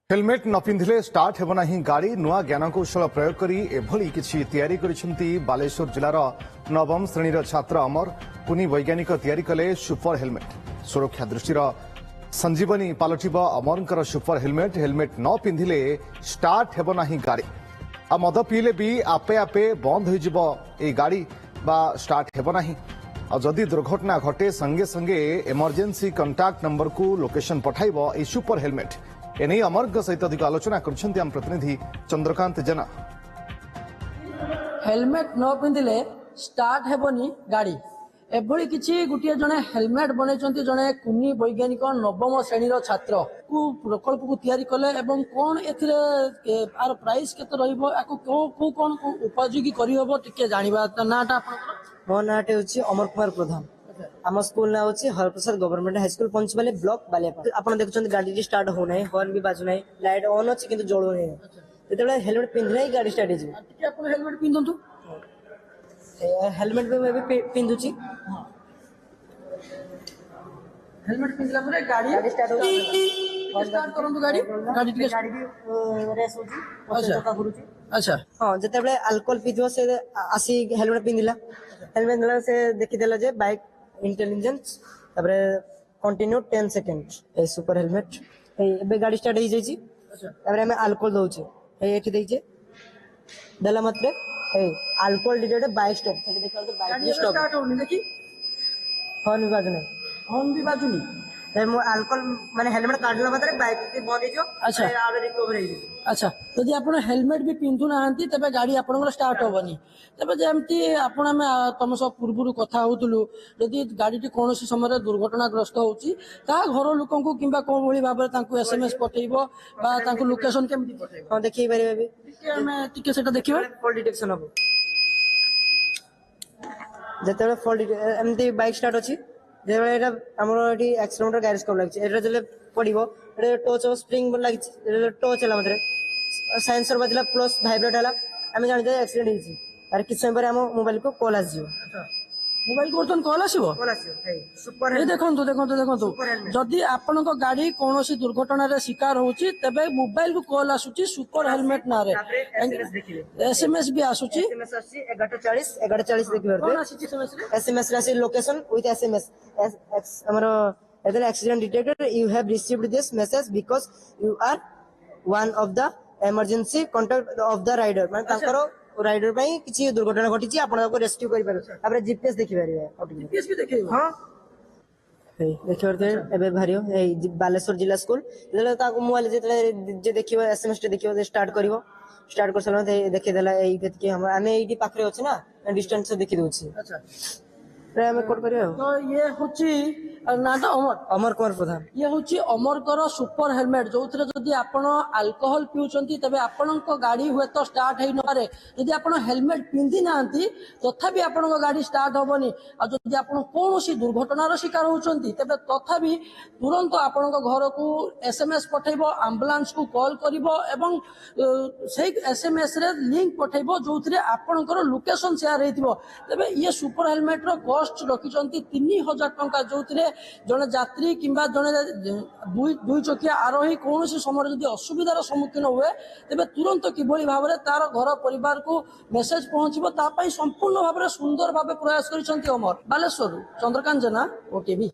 Helmet न पिंधिले start हेबना ही गाड़ी नुआ ज्ञानकौशल प्रयोग करी एभली किछि तैयारी करिसेंती बालेश्वर जिलार नवम श्रेणीर छात्र अमर कुनी वैज्ञानिक तैयारी कले सुपर हेलमेट सुरक्षा दृष्टिर संजीवनी पालटिब अमरंकर सुपर हेलमेट हेलमेट न पिंधिले स्टार्ट हेबना ही गाड़ी आ मद पीले भी आपे आपे बंद होइजिब ए गाड़ी बा स्टार्ट हेबना ही आ जदि दुर्घटना घटे संगे संगे इमरजेंसी कंटाक्ट नंबर को लोकेशन पठाइब ए सुपर हेलमेट एने अमर्ग सहित अधिक आलोचना करछन्ती हम प्रतिनिधि चंद्रकांत जेना। हेलमेट न पिंधिले स्टार्ट हेबनी गाड़ी एभली किछि गुटिया जने हेलमेट बनेचंती जने कुनी वैज्ञानिक नवम श्रेणीर छात्र को प्रकल्प को तैयारी कले एवं कोन एथिरे आर प्राइस केते रहइबो आको को कोन उपयोगी करि हबो टिके जानिबा नाटा आपन मो नाटे होछि अमर कुमार प्रधान आम स्कूल ना होछि हरप्रसाद गवर्नमेंट हाई स्कूल पंचवाली ब्लॉक बालेपा आपण देखुछन गाड़ी स्टार्ट हो नै हॉर्न भी बाजु नै लाइट ऑन अछि किंतु जळो नै जेतेबे हेलमेट पिंधले ही गाड़ी स्टार्ट हिजो टिके आपन हेलमेट पिंधंतु हेलमेट में भी पिंधुछि हेलमेट पिंधला परे गाड़ी स्टार्ट हो स्टार्ट करंतु गाड़ी गाड़ी टिके गाड़ी भी रेस होछि अच्छा का गुरुछि अच्छा हां जेतेबे अल्कोहल पिथियो से आसी हेलमेट पिंधिला हेलमेट दिला से देखि देला जे बाइक इंटेलिजेंस तबरे कंटिन्यू 10 सेकंड ए सुपर हेलमेट ए गाड़ी स्टार्ट हो जाई अच्छा तबरे हमें अल्कोहल दोछे ए एठी देइछे देला मात्रे ए अल्कोहल डिटेक्ट बाइक स्टॉप सेठी देखा तो बाइक गाड़ी स्टॉप स्टार्ट होनी देखी हॉर्न भी बाजने हॉर्न भी बाजुनी ए मो अल्कोहल माने हेलमेट काढला मात्रे बाइक के बंद हो अच्छा। आबे रिकवर हो जाई अच्छा यदि आप हेलमेट भी पिंधु ना तेरे गाड़ी आपंकर स्टार्ट हेनी तेज जमी आप तुम सब पूर्व कथा होलु जदि गाड़ी कौन समय दुर्घटनाग्रस्त होची घर लोक कि कौन भाई भाव एसएमएस पठेब लोकेशन केमती पठेब हां देखि परिबे टिके देखिए फॉल डिटेक्शन हो जेतेबे फॉल एमती बाइक स्टार्ट अछि जेबे एटा हमर एटी एक्सीलेटर गैरेज को लागछि एटा जले पडिबो एटा टच स्प्रिंग लागछि एटा टच हला मात्रे सेंसर बजला प्लस वाइब्रेट हला हमें जानि जे एक्सीडेंट हिछि तार किछ समय पर हम मोबाइल को कॉल आसी जिवो मोबाइल को तुरंत कॉल आसीबो सुपर ये देखंतु देखंतु देखंतु जदि आपनक गाड़ी कोनोसी दुर्घटना रे शिकार होची तबे मोबाइल को कॉल आसुची सुपर हेलमेट ना रे एसएमएस भी आसुची एसएमएस आसी 1140 देखि कोन परते आसीची एसएमएस रे एसएमएस रासी लोकेशन विथ एसएमएस हमरो एदर accident detected you have received this message because you are one of the emergency contact of the rider माने ताकरो राइडर पई किछि दुर्घटना घटिछि आपण को रेस्क्यू करि पारो तापर जीपीएस देखि पारिबे जीपीएस भी देखेबो हां देखि परते एबे भारियो ए बालेश्वर जिला स्कूल जेले ताको मोबाइल जे देखिबो एसएमएस टे देखिबो स्टार्ट करिवो स्टार्ट कर सला देखि देला एई केतकी हम आमे एई पाखरे अछि ना डिस्टेंस से देखि दोछि अच्छा हमें कोड करियो तो ये होची नाटा अमर कुमार प्रधान ये होची अमरकर सुपर हेलमेट जो जदि आपण अल्कोहल पिउचंती तबे आपणक गाड़ी हुए तो स्टार्ट हेइ न पारे यदि आपण हेलमेट पिंधि नांती तथापि आपणक गाड़ी स्टार्ट होबनी आ जदि आपण कोनोसी दुर्घटनार शिकार होचंती तबे तथापि तुरंत आपणक घर को एसएमएस पठेबो एम्बुलेंस को कॉल करिवो एवं सेही एसएमएस रे लिंक पठेबो जोथरे आपणकर लोकेशन शेयर हेतिबो तबे ये सुपर हेलमेट रो कॉस्ट रखिचंती 3000 टंका जोथरे जने यात्री किंबा जने दुई चकिया आरोही कौन समय जदि असुविधार सम्मुखीन हुए तेबे तुरंत किभली भाव तार घर परिवार को मेसेज पहुंचबो ता पई संपूर्ण भाव सुंदर भाव प्रयास करिसंती अमर बालेश्वर चंद्रकांत जेना ओटीवी।